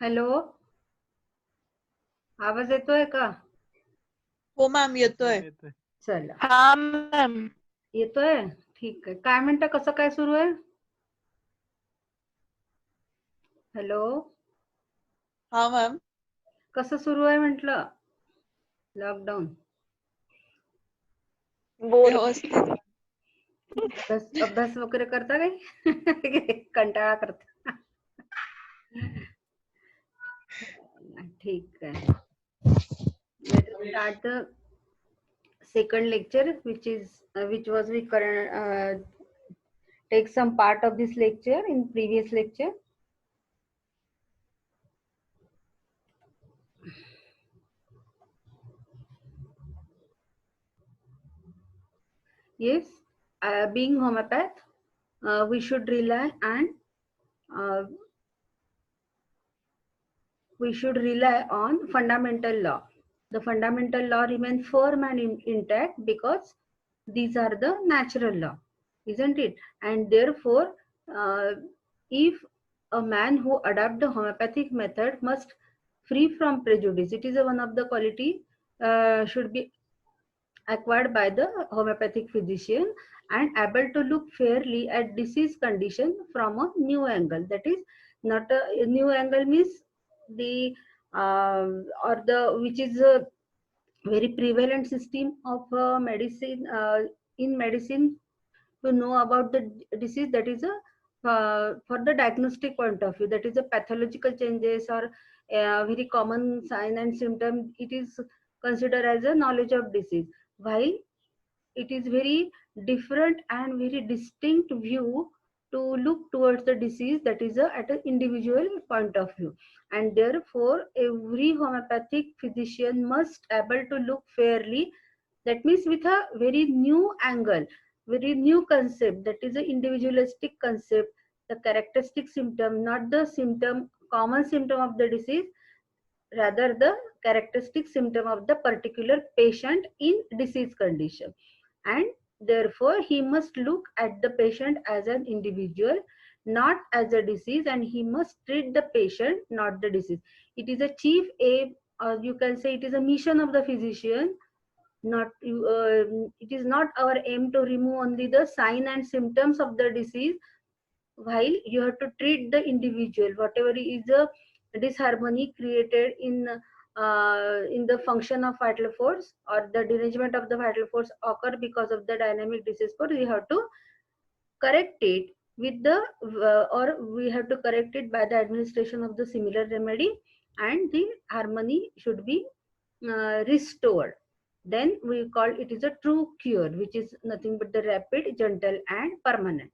Hello, आवाज येतोय का? हो मॅम येतोय. चला, हा मॅम. येतोय. ठीक आहे. काय म्हणता, कसं काय सुरू आहे? हॅलो, हा मॅम. कसं सुरू आहे म्हटलं लॉकडाऊन? व्यवस्थित. अभ्यास वगैरे करता काही? कंटाळा करता? ठीक आहे. Let us start the second lecture, which was we take some part of this lecture in previous lecture. Yes, being homeopath, we should rely on fundamental law. The fundamental law remains firm and intact because these are the natural law, isn't it? And therefore, if a man who adopt the homeopathic method must free from prejudice. It is one of the quality should be acquired by the homeopathic physician and able to look fairly at disease condition from a new angle. That is, not a new angle means the or the which is a very prevalent system of medicine in medicine to know about the disease. That is a for the diagnostic point of view, that is a pathological changes or very common sign and symptom. It is considered as a knowledge of disease, while it is very different and very distinct view to look towards the disease, that is at an individual point of view. And therefore every homeopathic physician must able to look fairly, that means with a very new angle, very new concept, that is a individualistic concept, the characteristic symptom, not the symptom common symptom of the disease, rather the characteristic symptom of the particular patient in disease condition. And therefore he must look at the patient as an individual, not as a disease, and he must treat the patient, not the disease. It is a chief aim, or you can say it is a mission of the physician. Not it is not our aim to remove only the sign and symptoms of the disease, while you have to treat the individual, whatever is a disharmony created in the function of vital force or the derangement of the vital force occur because of the dynamic disease force. We have to correct it with the or we have to correct it by the administration of the similar remedy, and the harmony should be restored. Then we call it is a true cure, which is nothing but the rapid, gentle, and permanent.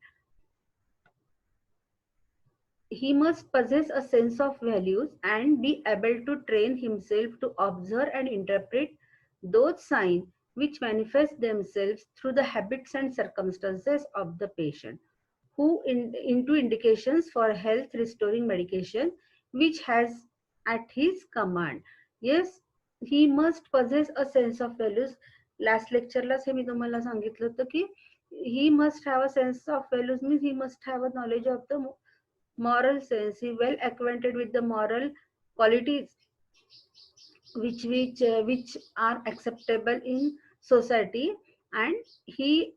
He must possess a sense of values and be able to train himself to observe and interpret those signs which manifest themselves through the habits and circumstances of the patient, who into indications for health restoring medication which has at his command. Yes, he must possess a sense of values. Last lectureलाच हे मी तुम्हाला सांगितलं होतं की he must have a sense of values means he must have a knowledge of the moral sense. He well acquainted with the moral qualities which are acceptable in society, and he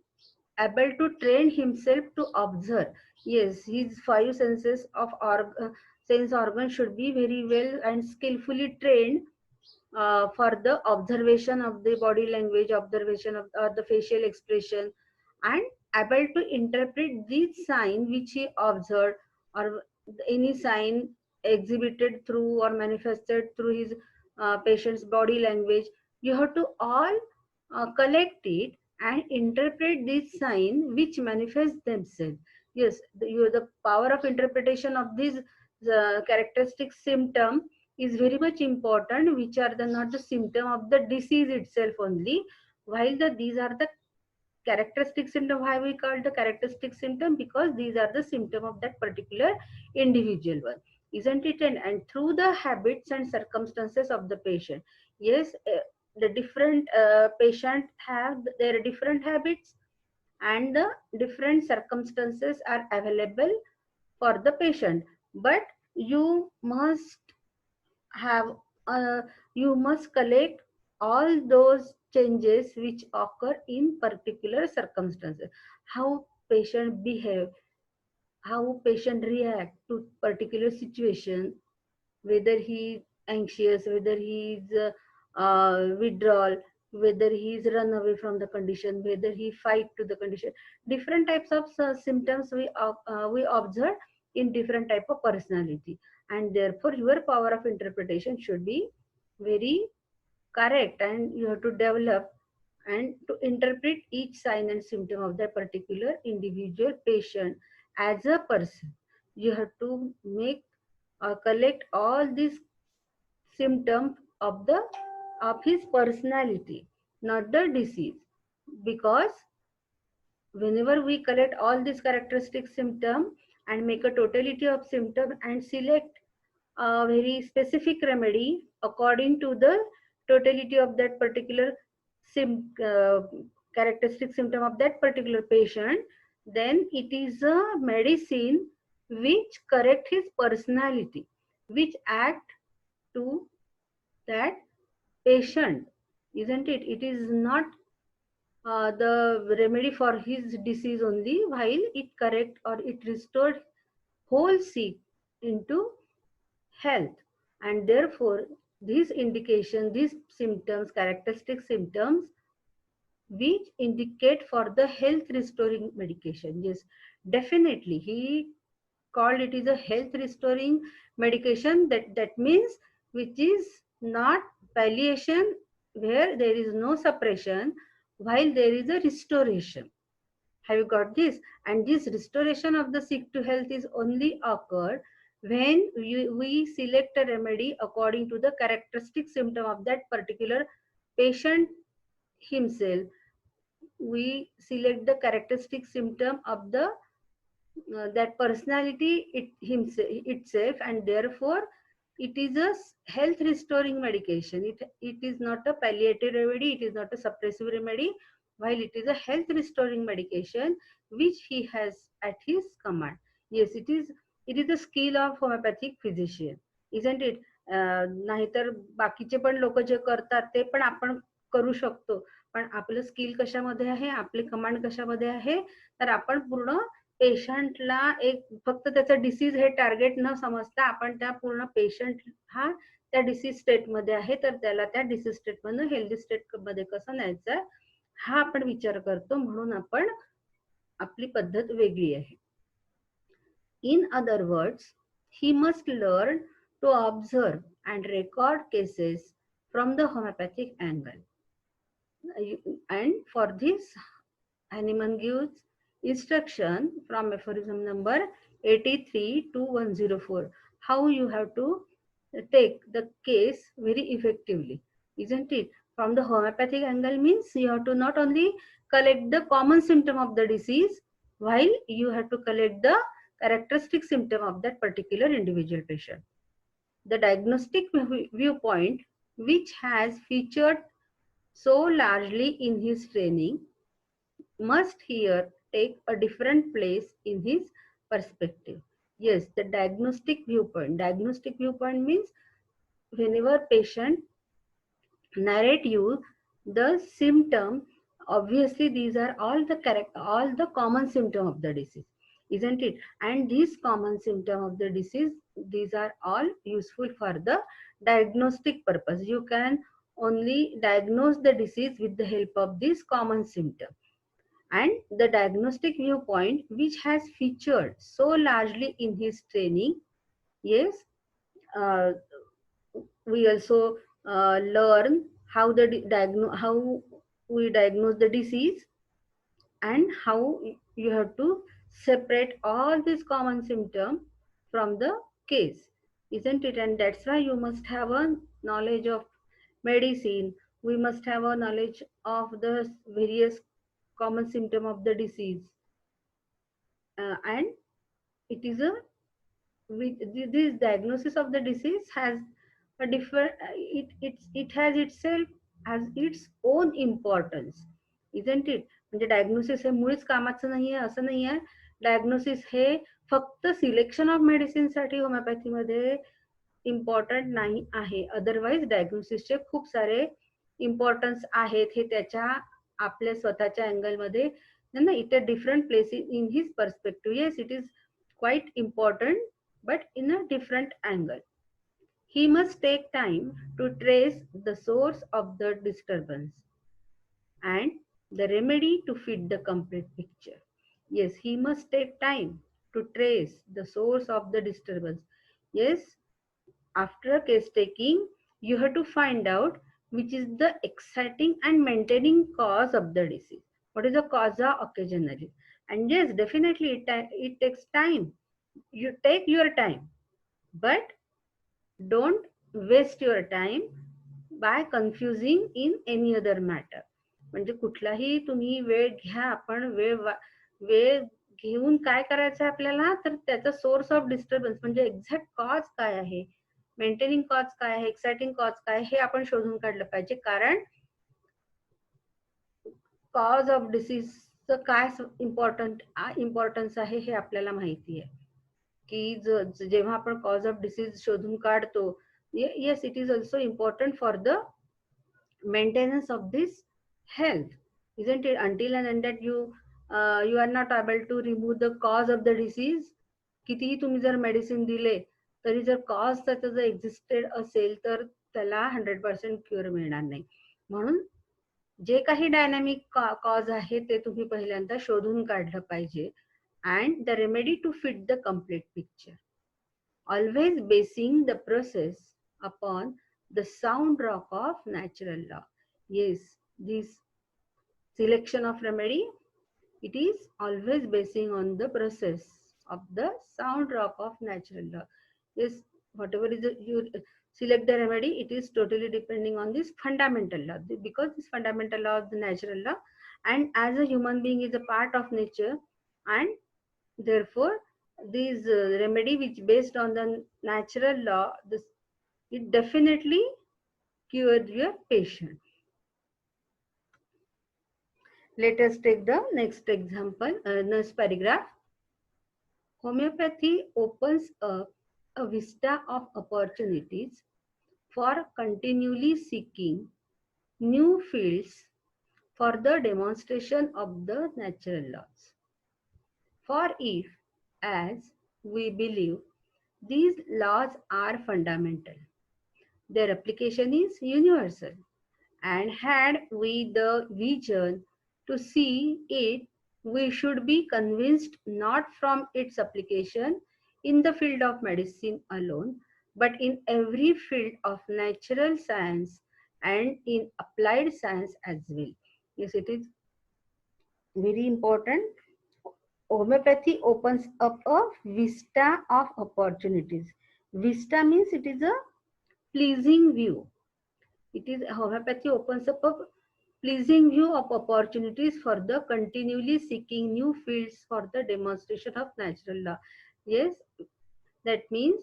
able to train himself to observe. Yes, his five senses of sense organ should be very well and skillfully trained for the observation of the body language, observation of the facial expression, and able to interpret these sign which he observed, or any sign exhibited through or manifested through his patient's body language. You have to all collect it and interpret this sign which manifest themselves. Yes, the power of interpretation of these characteristic symptom is very much important, which are the not the symptom of the disease itself only, while these are the characteristic symptom. Why we call the characteristic symptom? Because these are the symptom of that particular individual one, isn't it? And through the habits and circumstances of the patient. Yes, the different patient have their different habits, and the different circumstances are available for the patient, but you must have you must collect all those changes which occur in particular circumstances, how patient behave, how patient react to particular situation, whether he is anxious, whether he is withdrawal, whether he is run away from the condition, whether he fight to the condition. Different types of symptoms we observe in different type of personality, and therefore your power of interpretation should be very correct, and you have to develop and to interpret each sign and symptom of that particular individual patient as a person. You have to make collect all these symptoms of his personality, not the disease. Because whenever we collect all these characteristic symptom and make a totality of symptom and select a very specific remedy according to the totality of that particular sim, uh, characteristic symptom of that particular patient, then it is a medicine which correct his personality, which act to that patient, isn't it? It is not the remedy for his disease only, while it correct or it restored whole sick into health. And therefore these indication, these symptoms, characteristic symptoms which indicate for the health restoring medication. Yes, definitely he called it is a health restoring medication. That means which is not palliation, where there is no suppression, while there is a restoration. Have you got this? And this restoration of the sick to health is only occurred when we select a remedy according to the characteristic symptom of that particular patient himself. We select the characteristic symptom of the that personality itself, and therefore it is a health restoring medication. It is not a palliative remedy, it is not a suppressive remedy, while it is a health restoring medication which he has at his command. Yes, it is the skill of homeopathic physician, isn't it? नाहीतर बाकीचे पण लोक जे करतात ते पण आपण करू शकतो, पण आपलं स्किल कशामध्ये आहे, आपले कमांड कशामध्ये आहे, तर आपण पूर्ण पेशंटला एक फक्त त्याचं डिसीज हे टार्गेट न समजता आपण त्या पूर्ण पेशंट हा त्या डिसीज स्टेट मध्ये आहे, तर त्याला त्या डिसीज स्टेट मधून हेल्दी स्टेट मध्ये कसं न्यायचं हा आपण विचार करतो, म्हणून आपण आपली पद्धत वेगळी आहे. In other words, he must learn to observe and record cases from the homeopathic angle. And for this, Hahnemann gives instruction from aphorism number 83 to 104, how you have to take the case very effectively, isn't it? From the homeopathic angle means you have to not only collect the common symptom of the disease, while you have to collect the characteristic symptom of that particular individual patient. The diagnostic viewpoint, which has featured so largely in his training, must here take a different place in his perspective. Yes, the diagnostic viewpoint. Diagnostic viewpoint means whenever patient narrate you the symptom, obviously these are all the common symptom of the disease, isn't it? And these common symptom of the disease, these are all useful for the diagnostic purpose. You can only diagnose the disease with the help of this common symptom. And the diagnostic viewpoint, which has featured so largely in his training, yes, uh, we also learn how we diagnose the disease, and how you have to separate all these common symptoms from the case, isn't it? And that's why you must have a knowledge of medicine. We must have a knowledge of the various common symptom of the disease, and it is a this diagnosis of the disease has a different it has itself has its own importance, isn't it? म्हणजे diagnosis हे मुळीच कामाचं नाहीये असं नाहीये. Diagnosis हे फक्त selection of medicine साठी homoeopathy मध्ये important नाही आहे. अदरवाईज डायग्नोसिसचे खूप सारे इम्पॉर्टन्स आहेत. हे त्याच्या आपल्या स्वतःच्या अँगलमध्ये it a different place in his perspective. Yes, it is quite important, but in a different angle. He must take time to trace the source of the disturbance and the remedy to fit the complete picture. Yes, he must take time to trace the source of the disturbance. Yes, after case taking, you have to find out which is the exciting and maintaining cause of the disease. What is the causa occasionally? And yes, definitely it takes time. You take your time, but don't waste your time by confusing in any other matter. म्हणजे कुठलाही तुम्ही वेळ घ्या, आपण वेळ घेऊन काय करायचं आपल्याला, तर त्याचा सोर्स ऑफ डिस्टर्बन्स म्हणजे एक्झॅक्ट कॉज काय आहे, मेंटेनिंग कॉज काय आहे, एक्साइटिंग कॉज काय, हे आपण शोधून काढलं पाहिजे. कारण कॉज ऑफ डिसीजचं काय इम्पॉर्टन्स आहे हे आपल्याला माहिती आहे. की जेव्हा आपण कॉज ऑफ डिसीज शोधून काढतो, yes, it is also important for the maintenance of this health, isn't it? Until and that you are not able to remove the cause of the disease, कितीही तुम्ही जर मेडिसिन दिले तरी जर cause त्याचा जर एक्झिस्टेड असेल तर त्याला 100% क्युअर मिळणार नाही. म्हणून जे काही डायनॅमिक कॉज आहे ते तुम्ही पहिल्यांदा शोधून काढलं पाहिजे. And the remedy to fit the complete picture, always basing the process upon the sound rock of natural law. Yes, this selection of remedy, it is always basing on the process of the sound rock of natural law. Yes, whatever is you select the remedy, it is totally depending on this fundamental law, because this fundamental law of the natural law, and as a human being is a part of nature, and therefore this remedy which based on the natural law, it definitely cured your patient. Let us take the next example, next paragraph. Homeopathy opens up a vista of opportunities for continually seeking new fields for the demonstration of the natural laws. For if, as we believe, these laws are fundamental, their application is universal, and had we the vision to see it, we should be convinced not from its application in the field of medicine alone, but in every field of natural science and in applied science as well. Yes, it is very important. Homeopathy opens up a vista of opportunities. Vista means it is a pleasing view. It is homeopathy opens up a pleasing view of opportunities for the continually seeking new fields for the demonstration of natural law. Yes, that means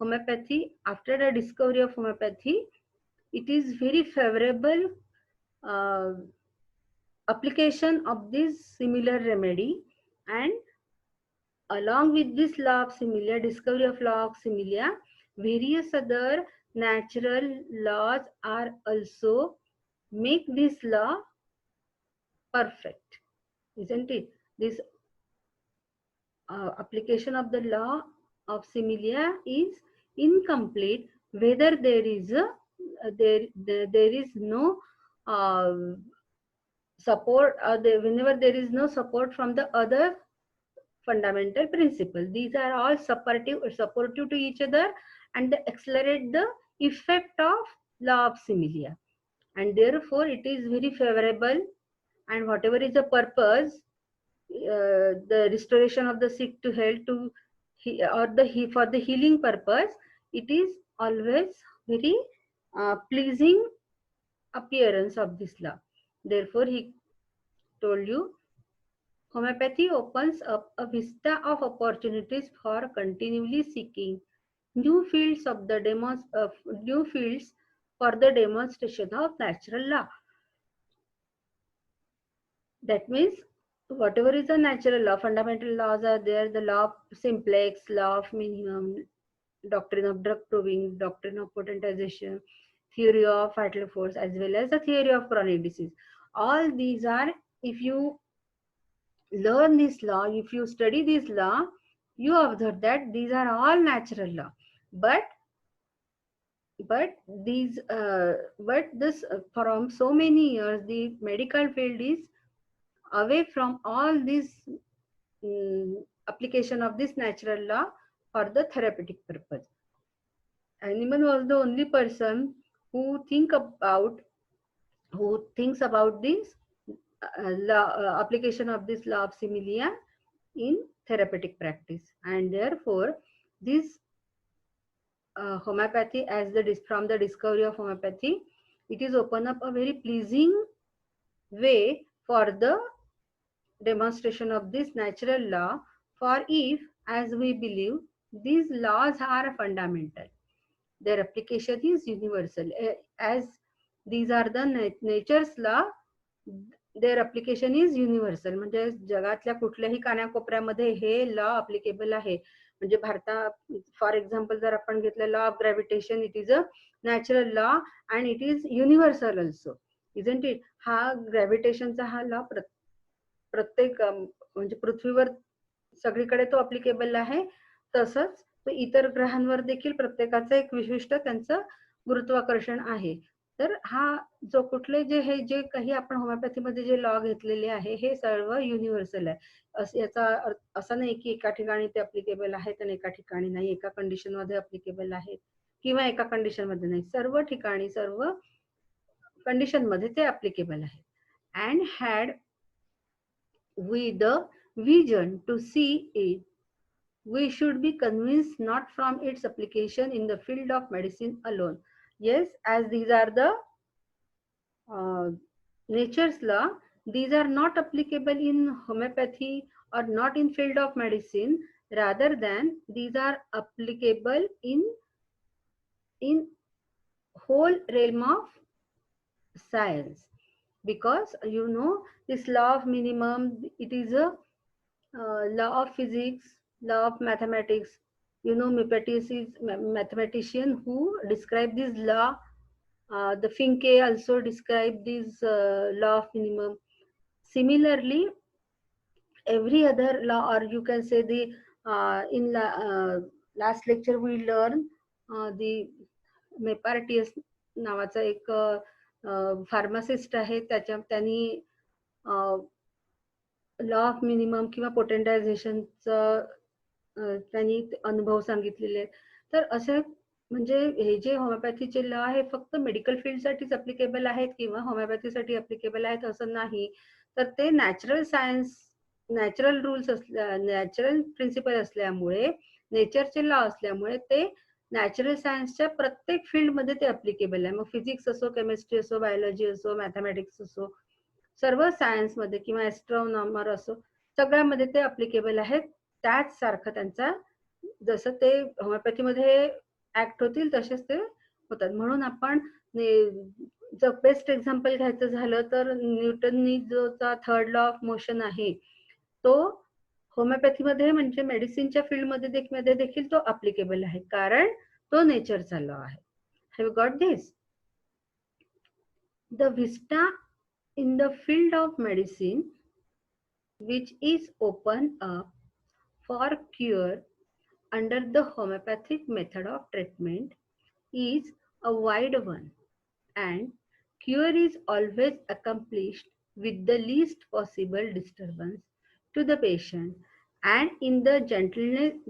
homeopathy, after the discovery of homeopathy, it is very favorable uh, application of this similar remedy, and along with this law of similia, discovery of law of similia, various other natural laws are also make this law perfect, isn't it? This application of the law of similia is incomplete whether there is a there is no uh, support, whenever there is no support from the other fundamental principle. These are all supportive to each other, and they accelerate the effect of law of similia, and therefore it is very favorable. And whatever is the purpose, the restoration of the sick to health, to or the for the healing purpose, it is always very pleasing appearance of this law. Therefore he told you, homeopathy opens up a vista of opportunities for continually seeking new fields of the new fields for the demonstration of natural law. That means whatever is a natural law, fundamental laws are there, the law of simplex, law of minimum, doctrine of drug proving, doctrine of potentization, theory of vital force, as well as the theory of chronic disease. All these are, if you learn this law, if you study this law, you observe that these are all natural law. But these but this from so many years the medical field is away from all this application of this natural law for the therapeutic purpose. Hahnemann was the only person who thinks about this application of this law of similia in therapeutic practice. And therefore this homeopathy, as from the discovery of homeopathy, it is open up a very pleasing way for the demonstration of this natural law. For if, as we believe, these laws are fundamental, their application is universal. As these are the nature's law, their application is universal. म्हणजे जगातल्या कुठल्याही कानाकोपऱ्यामध्ये हे law applicable आहे. म्हणजे for example जर आपण घेतलं law of gravitation, it is a natural law and it is universal also, isn't it. हा ग्रॅव्हिटेशनचा हा लॉ प्रत्येक म्हणजे पृथ्वीवर सगळीकडे तो अप्लिकेबल आहे. तसंच तो इतर ग्रहांवर देखील प्रत्येकाचं एक विशिष्ट त्यांचं गुरुत्वाकर्षण आहे. तर हा जो कुठले जे काही आपण होमिओपॅथीमध्ये जे लॉ घेतलेले आहे हे सर्व युनिव्हर्सल आहे. याचा असा नाही की एका ठिकाणी ते अप्लिकेबल आहेत आणि एका ठिकाणी नाही, एका कंडिशन मध्ये अप्लिकेबल आहेत किंवा एका कंडिशन मध्ये नाही. सर्व ठिकाणी सर्व कंडिशन मध्ये ते अप्लिकेबल आहे. And had we the vision to see it, we should be convinced not from its application in the field of medicine alone. Yes, as these are the nature's law, these are not applicable in homeopathy or not in field of medicine, rather than these are applicable in whole realm of science. Because you know this law of minimum, it is a law of physics, law of mathematics. You know, Mippetis is mathematician who described this law. The Finke also described this law of minimum. Similarly, every other law, or you can say last lecture we learned the Meppartius नावाचा एक pharmacist आहे, त्यांनी law of minimum किंवा पोटेंटायझेशनचा त्यांनी अनुभव सांगितलेले आहेत. तर असे म्हणजे हे जे होमिओपॅथीचे लॉ आहे फक्त मेडिकल फील्डसाठीच अप्लिकेबल आहेत किंवा होमिओपॅथीसाठी अप्लिकेबल आहेत असं नाही. तर ते natural science, natural rules natural principle असल्यामुळे, नेचरचे लॉ असल्यामुळे ते नॅचरल सायन्सच्या प्रत्येक फील्डमध्ये ते अप्लिकेबल आहे. मग फिजिक्स असो, केमिस्ट्री असो, बायोलॉजी असो, मॅथमॅटिक्स असो, सर्व सायन्स मध्ये किंवा ॲस्ट्रॉनॉमर असो, सगळ्यामध्ये ते अप्लिकेबल आहेत. त्याच सारखं त्यांचा जसं ते होमिओपॅथीमध्ये ऍक्ट होतील तसेच ते होतात. म्हणून आपण जर बेस्ट एक्झाम्पल घ्यायचं झालं तर न्यूटननी जो थर्ड लॉ ऑफ मोशन आहे तो होमिओपॅथीमध्ये म्हणजे मेडिसिनच्या फील्डमध्ये देखील तो अप्लिकेबल आहे, कारण तो नेचरचा लॉ आहे. Have you got this? The Vista in the field of medicine which is open up for cure under the homeopathic method of treatment is a wide one, and cure is always accomplished with the least possible disturbance to the patient and in the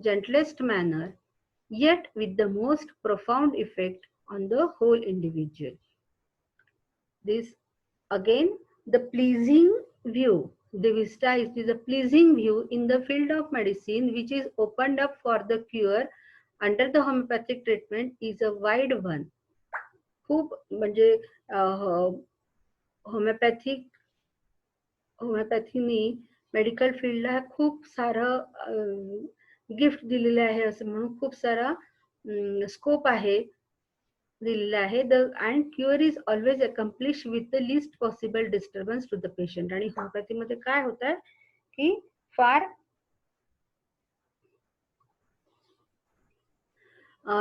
gentlest manner, yet with the most profound effect on the whole individual. This again, the pleasing view, the vista is a pleasing view in the field of medicine which is opened up for the cure under the homeopathic treatment is a wide one. खूप म्हणजे होमिओपॅथीनी medical फील्डला खूप सारं gift दिलेलं आहे, असं म्हणून खूप सारा स्कोप आहे दिलेला आहे. And cure is always accomplish with the least possible disturbance to the patient. आणि होमिओपॅथीमध्ये काय होत आहे की फार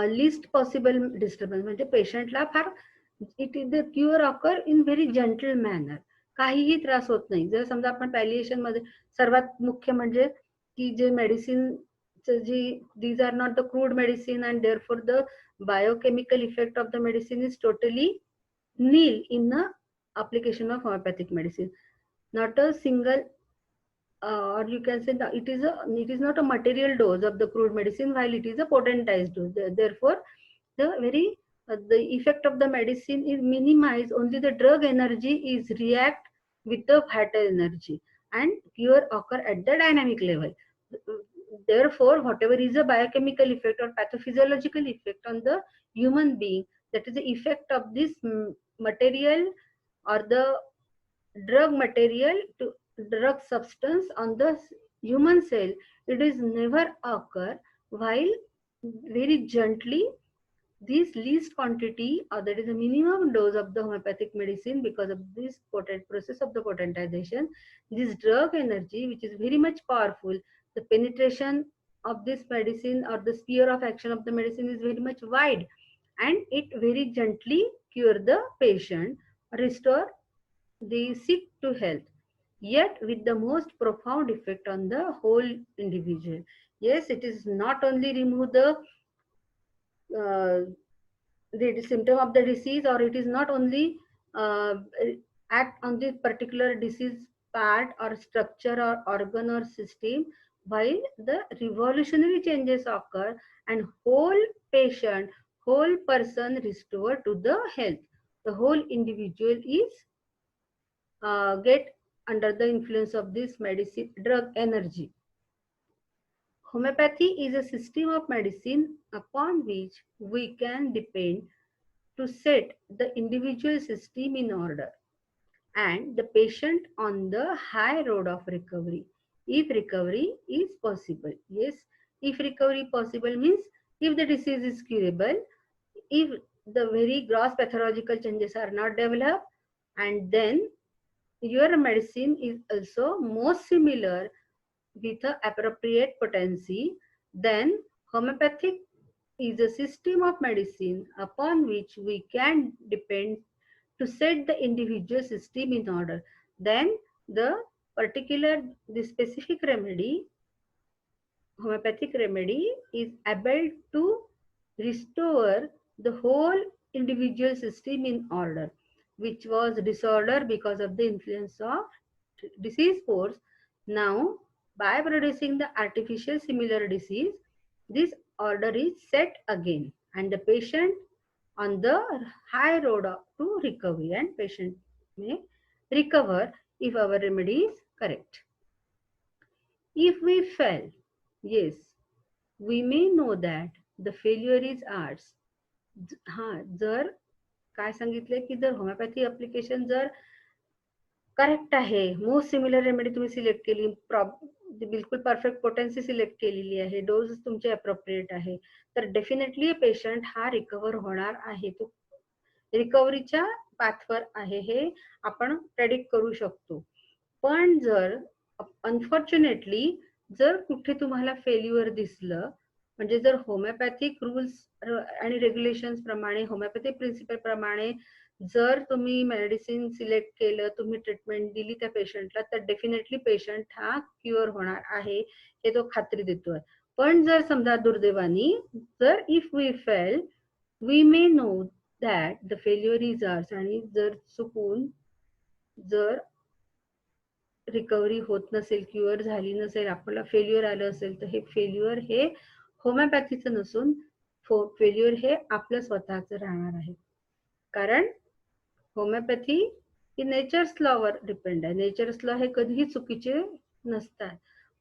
लिस्ट पॉसिबल डिस्टर्बन्स, म्हणजे पेशंटला far it is the cure occur in very gentle manner, काहीही त्रास होत नाही. जर समजा आपण पॅलिएशन मध्ये सर्वात मुख्य म्हणजे की जे मेडिसिन जी these are not the crude medicine and therefore the biochemical effect of the medicine is totally nil in the application of homeopathic medicine. Not a single or you can say that it is not a material dose of the crude medicine while it is a potentized dose. Therefore the effect of the medicine is minimized, only the drug energy is react with the vital energy and cure occur at the dynamic level. Therefore whatever is a biochemical effect or pathophysiological effect on the human being, that is the effect of this material or the drug material to drug substance on the human cell, it is never occur while very gently this least quantity or that is the minimum dose of the homeopathic medicine, because of this potent process of the potentization, this drug energy which is very much powerful, the penetration of this medicine or the sphere of action of the medicine is very much wide, and it very gently cure the patient, restore the sick to health, yet with the most profound effect on the whole individual. Yes, it is not only remove uh, the symptom of the disease, or it is not only uh, act on this particular disease part or structure or organ or system, while the revolutionary changes occur and whole patient, whole person restored to the health. The whole individual is get under the influence of this medicine drug energy. Homeopathy is a system of medicine upon which we can depend to set the individual system in order and the patient on the high road of recovery, if recovery is possible. Yes, if recovery possible means if the disease is curable, if the very gross pathological changes are not developed, and then your medicine is also most similar with the appropriate potency, then homeopathic is a system of medicine upon which we can depend to set the individual system in order. Then the specific remedy, homeopathic remedy, is able to restore the whole individual system in order, which was disorder because of the influence of disease force. Now, by producing the artificial similar disease, this order is set again and the patient on the high road to recovery, and patient may recover if our remedy is correct. If we fail, yes, we may know that the failure is ours. हा, जर काय सांगितलंय की जर homoeopathy application जर correct आहे, most similar remedy तुम्ही select केली, बिलकुल परफेक्ट पोटेन्सी सिलेक्ट केलेली आहे, डोज तुमचे अप्रोप्रिएट आहे, तर डेफिनेटली पेशंट हा रिकवर होणार आहे, तो रिकव्हरीच्या पाथवर आहे, हे आपण प्रेडिक्ट करू शकतो. पण जर अनफॉर्च्युनेटली जर कुठे तुम्हाला फेल्युअर दिसलं, म्हणजे जर होमिओपॅथिक रूल्स आणि रेग्युलेशन्स प्रमाणे, होमिओपॅथिक प्रिन्सिपल प्रमाणे जर तुम्ही मेडिसिन सिलेक्ट केलं, तुम्ही ट्रीटमेंट दिली त्या पेशंटला, तर डेफिनेटली पेशंट हा क्युअर होणार आहे, हे तो खात्री देतोय. पण जर समजा दुर्दैवानी जर if we fail, we may know that the failure is ours, आणि जर चुकून जर रिकव्हरी होत नसेल, क्युअर झाली नसेल, आपल्याला फेल्युअर आलं असेल, तर हे फेल्युअर हे होमिओपॅथीचं नसून फेल्युअर हे आपलं स्वतःचं राहणार आहे. कारण होमिओपॅथी ही नेचर्स लॉवर डिपेंड आहे. नेचर्स लॉ हे कधीही चुकीचे नसतात.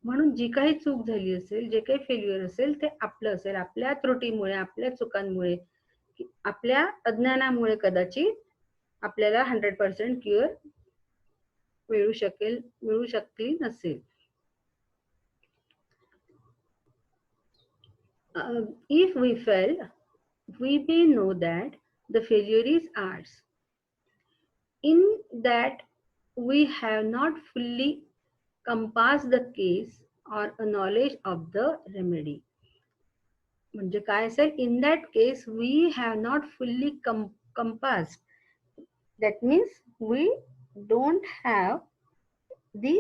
म्हणून जी काही चूक झाली असेल, जे काही फेल्युअर असेल, ते आपलं असेल, आपल्या त्रुटीमुळे, आपल्या चुकांमुळे, आपल्या अज्ञानामुळे कदाचित आपल्याला 100% क्युअर मिळू शकली नसेल. If we fail, we may know that the failure is ours, in that we have not fully compassed the case or a knowledge of the remedy. म्हणजे काय असेल, in that case we have not fully compassed. That means we don't have the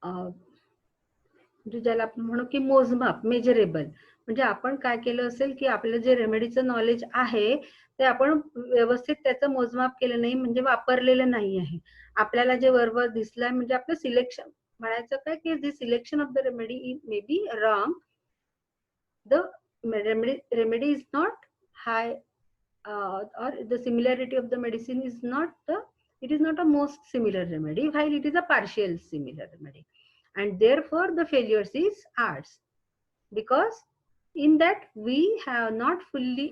म्हणजे ज्याला आपण म्हणू की मोजमाप, measurable. म्हणजे आपण काय केलं असेल की आपलं जे रेमेडीचं नॉलेज आहे ते आपण व्यवस्थित त्याचं मोजमाप केलं नाही, म्हणजे वापरलेलं नाही आहे. आपल्याला जे वरवर दिसलंय म्हणजे आपलं सिलेक्शन म्हणायचं काय की the selection of the remedy may be wrong. The remedy is not high, or the similarity of the medicine is not it is not a most similar remedy, while it is a partial similar remedy, and therefore the failures is ours, because in that we have not fully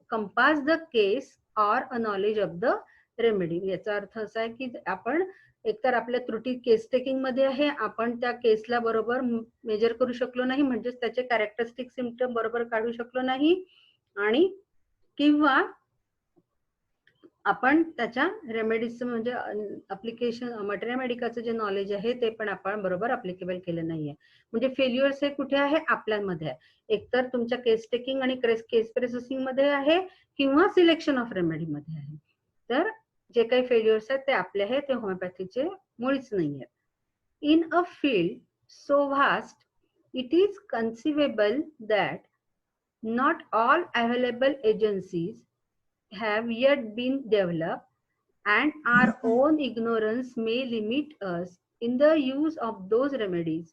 compassed the case or a knowledge of the remedy. याचा अर्थ असा आहे की आपण एकतर आपल्या त्रुटी case taking मध्ये आहे, आपण त्या केसला बरोबर मेजर करू शकलो नाही, म्हणजेच त्याचे कॅरेक्टरिस्टिक सिम्पटम बरोबर काढू शकलो नाही, आणि किंवा आपण त्याच्या रेमेडीचं म्हणजे अप्लिकेशन मटेरियल जे नॉलेज आहे ते पण आपण बरोबर अप्लिकेबल केलं नाहीये. म्हणजे फेल्युअर्स हे कुठे आहे, आपल्यामध्ये आहे. एकतर तुमच्या केस टेकिंग आणि केस प्रोसेसिंग मध्ये आहे, किंवा सिलेक्शन ऑफ रेमेडी मध्ये आहे. तर जे काही फेल्युअर्स आहेत ते आपले आहेत, ते होमिओपॅथीचे मुळीच नाही आहेत. In a field so vast, it is conceivable that not all available agencies have yet been developed, and our own ignorance may limit us in the use of those remedies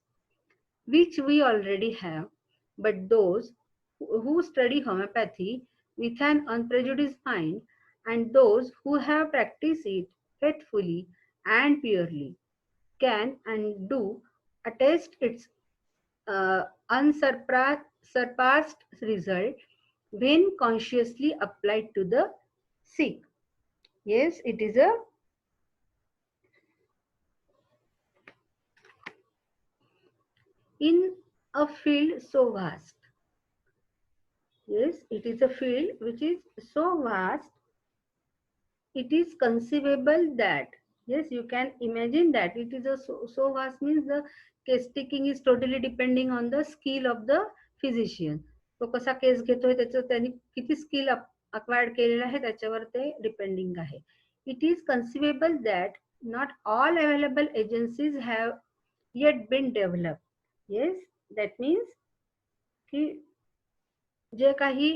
which we already have. But those who study homeopathy with an unprejudiced mind, and those who have practiced it faithfully and purely, can and do attest its unsurpassed result when consciously applied to the sick. Yes, it is a in a field so vast. Yes, it is a field which is so vast. It is conceivable that, yes, you can imagine that it is a so vast means the case taking is totally depending on the skill of the physician. तो कसा case घेतोय त्याचं त्यांनी किती skill acquired केलेलं आहे त्याच्यावर ते डिपेंडिंग आहे. It is conceivable that not all available agencies have yet been develop. Yes, that means की जे काही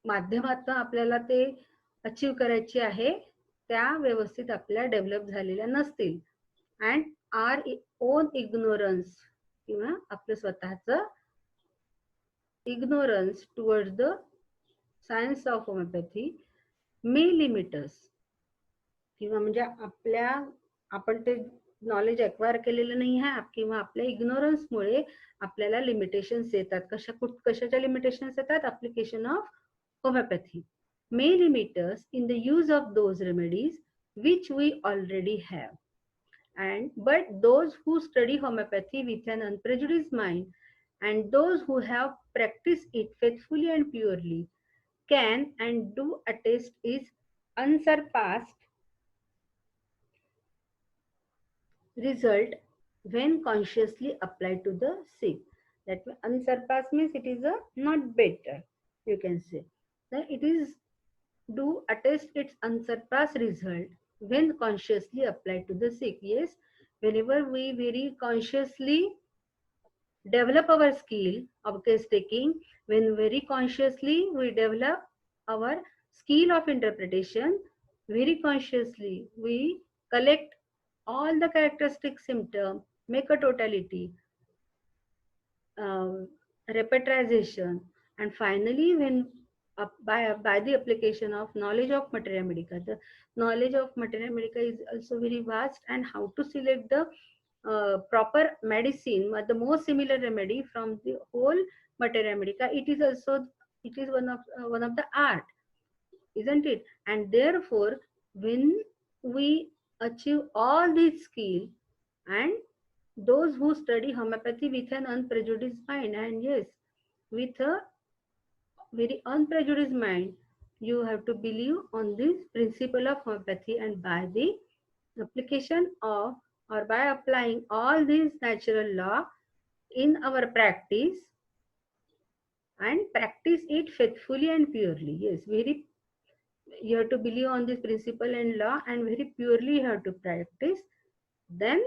माध्यमातून आपल्याला ते अचीव करायचे आहे त्या व्यवस्थित आपल्या डेव्हलप झालेल्या नसतील, अँड आर ओन इग्नोरन्स किंवा आपलं स्वतःचं ignorance towards the science of homeopathy may limit us, किंवा म्हणजे आपण ते नॉलेज एक्वायर केलेलं नाही आहे, किंवा आपल्या इग्नोरन्समुळे आपल्याला लिमिटेशन्स येतात. कशाच्या लिमिटेशन्स येतात? Application of homeopathy may limit us in the use of those remedies which we already have. But those who study homeopathy with an unprejudiced mind, and those who have practiced it faithfully and purely, can and do attest its unsurpassed result when consciously applied to the sick. That unsurpassed means it is a not better, you can say. Then it is do attest its unsurpassed result when consciously applied to the sick. Yes, whenever we very consciously develop our skill of case taking, when very consciously we develop our skill of interpretation, very consciously we collect all the characteristic symptoms, make a totality, repertorization, and finally when by the application of knowledge of materia medica. The knowledge of materia medica is also very vast, and how to select the proper medicine, the most similar remedy from the whole materia medica, it is one of the art, isn't it? And therefore when we achieve all these skill, and those who study homeopathy with an unprejudiced mind, and yes, with a very unprejudiced mind, you have to believe on this principle of homeopathy, and by the application of, or by applying all these natural law, in our practice and practice it faithfully and purely. Yes, very, you have to believe on this principle and law and very purely you have to practice. Then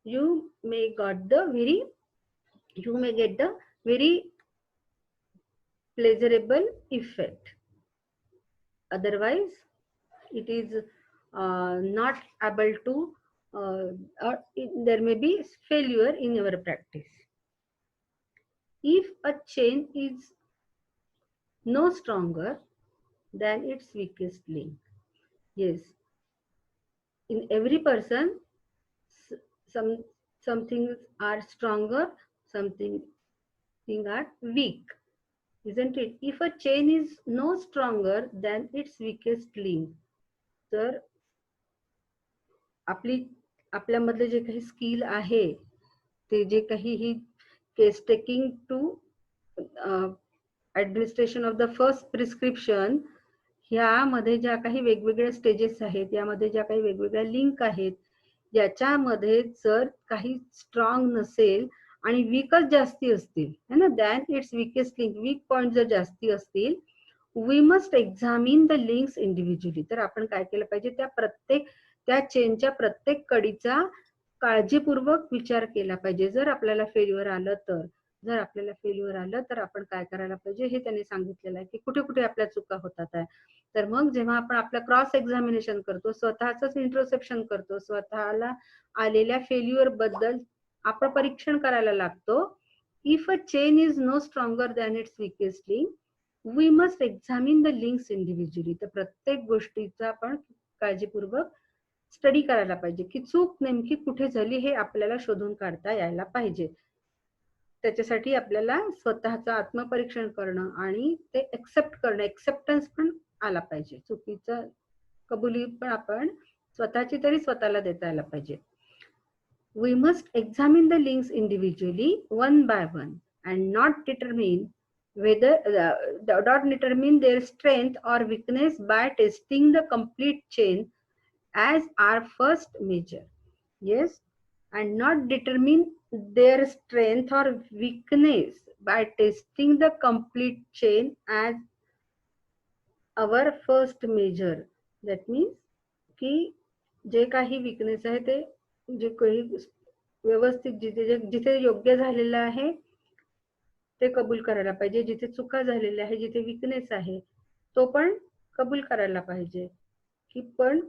you may get the very pleasurable effect. Otherwise it is not able to there may be failure in your practice. If a chain is no stronger than its weakest link. Yes, in every person some things are stronger, something are weak, isn't it? If a chain is no stronger than its weakest link, तर आपल्यामधले जे काही skill आहे ते जे काही ही case taking to administration of the first prescription, ह्यामध्ये ज्या काही वेगवेगळ्या स्टेजेस आहेत, यामध्ये ज्या काही वेगवेगळ्या लिंक आहेत, याच्यामध्ये जर काही स्ट्रॉंग नसेल आणि वीकच जास्ती असतील है ना, than its weakest link, weak point जर जास्ती असतील, we must examine the links individually. तर आपण काय केलं पाहिजे, त्या चेनच्या प्रत्येक कडीचा काळजीपूर्वक विचार केला पाहिजे. जर आपल्याला फेल्युअर आलं तर आपण काय करायला पाहिजे हे त्यांनी सांगितलेलं आहे की कुठे कुठे आपल्या चुका होतात आहे. तर मग जेव्हा आपण आपलं क्रॉस एक्झामिनेशन करतो, स्वतःच इंट्रोस्पेक्शन करतो, स्वतःला आलेल्या फेल्युअर बद्दल आपण परीक्षण करायला लागतो. If a chain is no stronger than its weakest link, we must examine the links individually. तर प्रत्येक गोष्टीचा आपण काळजीपूर्वक स्टडी करायला पाहिजे की चूक नेमकी कुठे झाली हे आपल्याला शोधून काढता यायला पाहिजे. त्याच्यासाठी आपल्याला स्वतःचं आत्मपरीक्षण करणं आणि ते एक्सेप्ट करणं, एक्सेप्टन्स पण आला पाहिजे. चुकीचं कबुली पण आपण स्वतःची तरी स्वतःला देता यायला पाहिजे. We must examine the links individually one by one and not determine their strength or weakness by testing the complete chain as our first measure. Yes, and not determine their strength or weakness by testing the complete chain as our first measure. That means की जे काही weakness आहे ते जे काही व्यवस्थित जिथे योग्य झालेलं आहे ते कबूल करायला पाहिजे, जिथे चुका झालेल्या आहे, जिथे weakness आहे तो पण कबूल करायला पाहिजे. की पण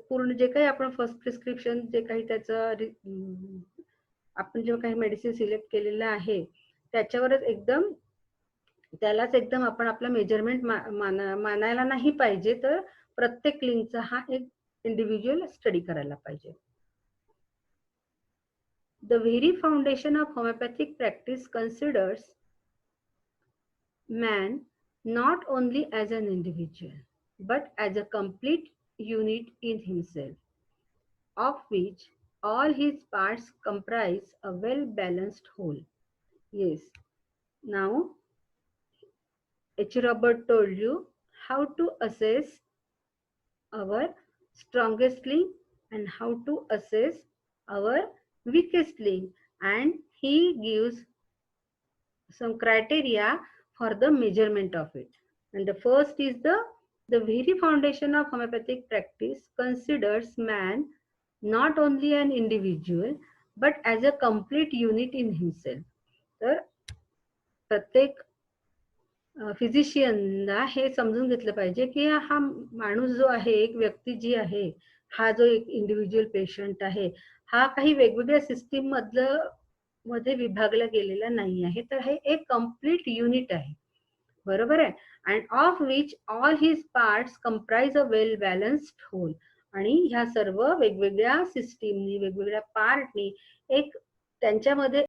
पूर्ण जे काही आपण फर्स्ट प्रिस्क्रिप्शन जे काही त्याचं आपण जे काही मेडिसिन सिलेक्ट केलेलं आहे त्यालाच एकदम आपण आपला मेजरमेंट मानायला नाही पाहिजे. तर प्रत्येक लिंकचा हा एक इंडिव्हिज्युअल स्टडी करायला पाहिजे. The very foundation of homeopathic practice considers man not only as an individual but as a complete unit in himself, of which all his parts comprise a well-balanced whole. Yes. Now, H. Robert told you how to assess our strongest link and how to assess our weakest link, and he gives some criteria for the measurement of it. And the first is the very foundation of homeopathic practice considers man not only an individual but as a complete unit in himself. तर प्रत्येक फिजिशियनला हे समजून घेतलं पाहिजे की हा माणूस जो आहे, एक व्यक्ती जी आहे, हा जो एक इंडिव्हिज्युअल पेशंट आहे, हा काही वेगवेगळ्या सिस्टीम मध्ये विभागला गेलेला नाही आहे. तर हे एक कम्प्लीट युनिट आहे, बरोबर आहे. And of which all his parts comprise a well balanced whole. आणि ह्या सर्व वेगवेगळ्या सिस्टीमनी, वेगवेगळ्या पार्टनी एक त्यांच्यामध्ये